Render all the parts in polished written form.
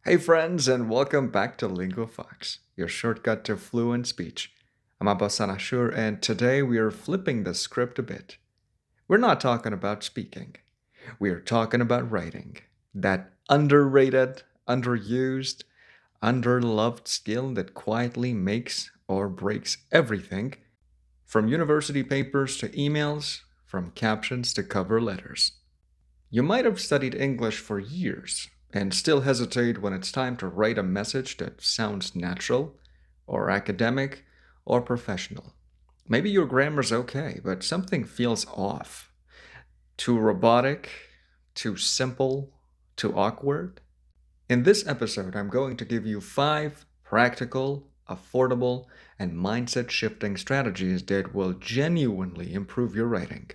Hey friends, and welcome back to LinguaFox, your shortcut to fluent speech. I'm Abbas Salahshour, and today we are flipping the script a bit. We're not talking about speaking. We are talking about writing. That underrated, underused, underloved skill that quietly makes or breaks everything, from university papers to emails, from captions to cover letters. You might have studied English for years and still hesitate when it's time to write a message that sounds natural, or academic, or professional. Maybe your grammar's okay, but something feels off. Too robotic, too simple, too awkward. In this episode, I'm going to give you 5 practical, affordable, and mindset shifting strategies that will genuinely improve your writing.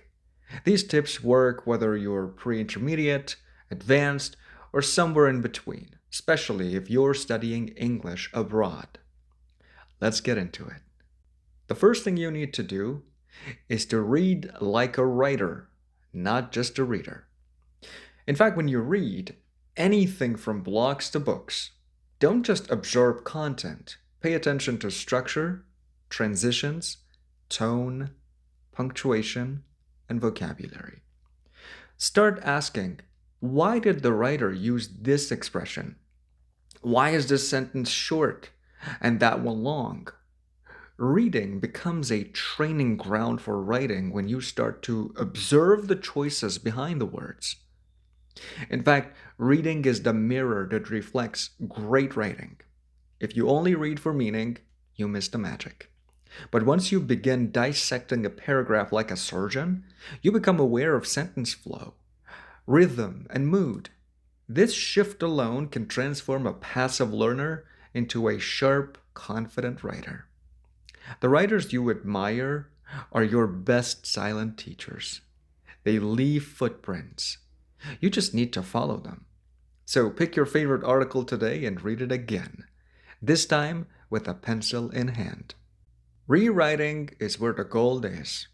These tips work whether you're pre-intermediate, advanced, or somewhere in between, especially if you're studying English abroad. Let's get into it. The first thing you need to do is to read like a writer, not just a reader. In fact, when you read anything from blogs to books, don't just absorb content. Pay attention to structure, transitions, tone, punctuation, and vocabulary. Start asking, why did the writer use this expression? Why is this sentence short and that one long? Reading becomes a training ground for writing when you start to observe the choices behind the words. In fact, reading is the mirror that reflects great writing. If you only read for meaning, you miss the magic. But once you begin dissecting a paragraph like a surgeon, you become aware of sentence flow, rhythm, and mood. This shift alone can transform a passive learner into a sharp, confident writer. The writers you admire are your best silent teachers. They leave footprints. You just need to follow them. So pick your favorite article today and read it again, this time with a pencil in hand. Rewriting is where the gold is.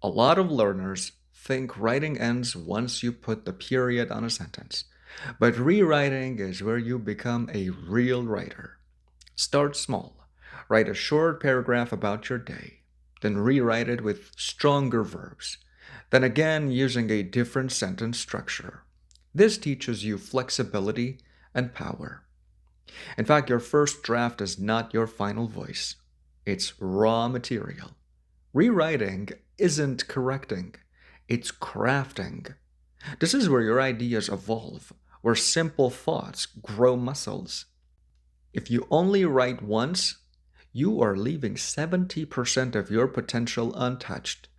A lot of learners think writing ends once you put the period on a sentence, but rewriting is where you become a real writer. Start small. Write a short paragraph about your day, then rewrite it with stronger verbs, then again using a different sentence structure. This teaches you flexibility and power. In fact, your first draft is not your final voice. It's raw material. Rewriting isn't correcting, it's crafting. This is where your ideas evolve, where simple thoughts grow muscles. If you only write once, you are leaving 70% of your potential untouched.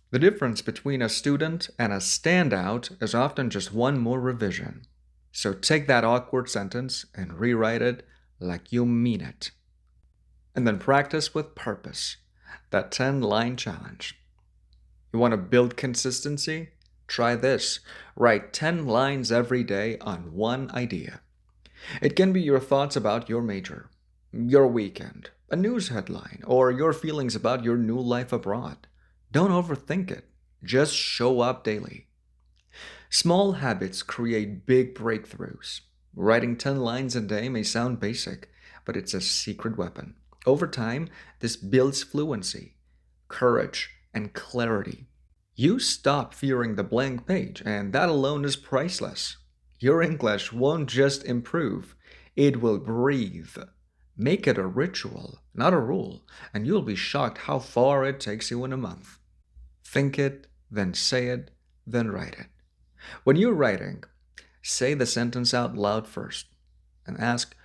The difference between a student and a standout is often just one more revision. So take that awkward sentence and rewrite it like you mean it. And then practice with purpose, that 10-line challenge. You want to build consistency? Try this. Write 10 lines every day on one idea. It can be your thoughts about your major, your weekend, a news headline, or your feelings about your new life abroad. Don't overthink it. Just show up daily. Small habits create big breakthroughs. Writing 10 lines a day may sound basic, but it's a secret weapon. Over time, this builds fluency, courage, and clarity. You stop fearing the blank page, and that alone is priceless. Your English won't just improve, it will breathe. Make it a ritual, not a rule, and you'll be shocked how far it takes you in a month. Think it, then say it, then write it. When you're writing, say the sentence out loud first and ask,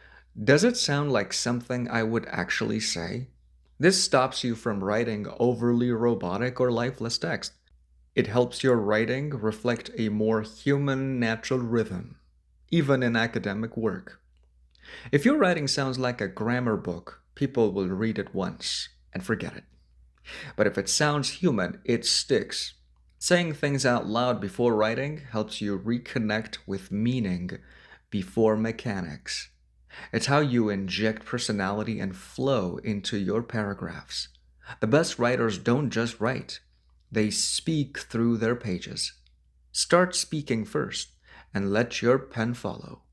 does it sound like something I would actually say? This stops you from writing overly robotic or lifeless text. It helps your writing reflect a more human, natural rhythm, even in academic work. If your writing sounds like a grammar book, people will read it once and forget it. But if it sounds human, it sticks. Saying things out loud before writing helps you reconnect with meaning before mechanics. It's how you inject personality and flow into your paragraphs. The best writers don't just write, they speak through their pages. Start speaking first and let your pen follow.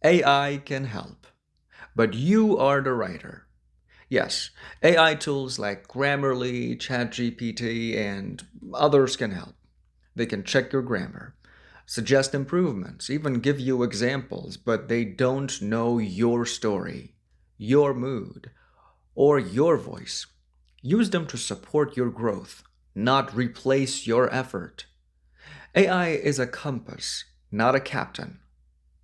AI can help, but you are the writer. Yes, AI tools like Grammarly, ChatGPT, and others can help. They can check your grammar, suggest improvements, even give you examples, but they don't know your story, your mood, or your voice. Use them to support your growth, not replace your effort. AI is a compass, not a captain.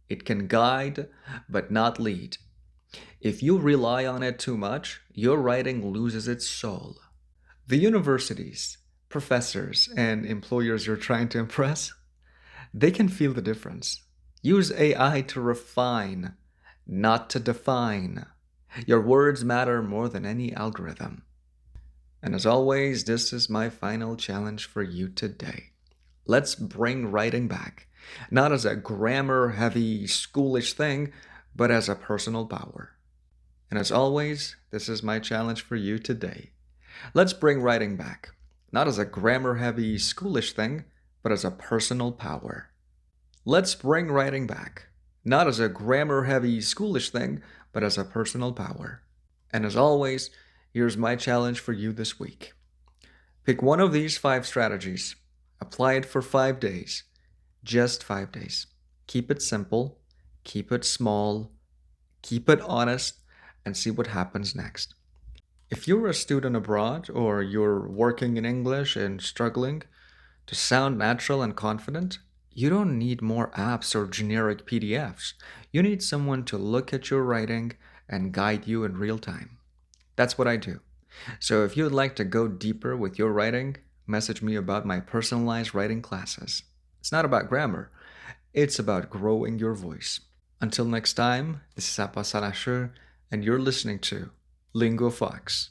It can guide, but not lead. If you rely on it too much, your writing loses its soul. The universities, professors, and employers you're trying to impress, they can feel the difference. Use AI to refine, not to define. Your words matter more than any algorithm. And as always, this is my final challenge for you today. Let's bring writing back, not as a grammar heavy, schoolish thing, but as a personal power. And as always, this is my challenge for you today. Let's bring writing back, not as a grammar heavy, schoolish thing, but as a personal power. Let's bring writing back, not as a grammar heavy, schoolish thing, but as a personal power. And as always, here's my challenge for you this week. Pick one of these 5 strategies, apply it for 5 days, just 5 days. Keep it simple, keep it small, keep it honest, and see what happens next. If you're a student abroad or you're working in English and struggling to sound natural and confident, you don't need more apps or generic PDFs. You need someone to look at your writing and guide you in real time. That's what I do. So if you'd like to go deeper with your writing, message me about my personalized writing classes. It's not about grammar, it's about growing your voice. Until next time, this is Abbas Salahshour, and you're listening to LinguaFox.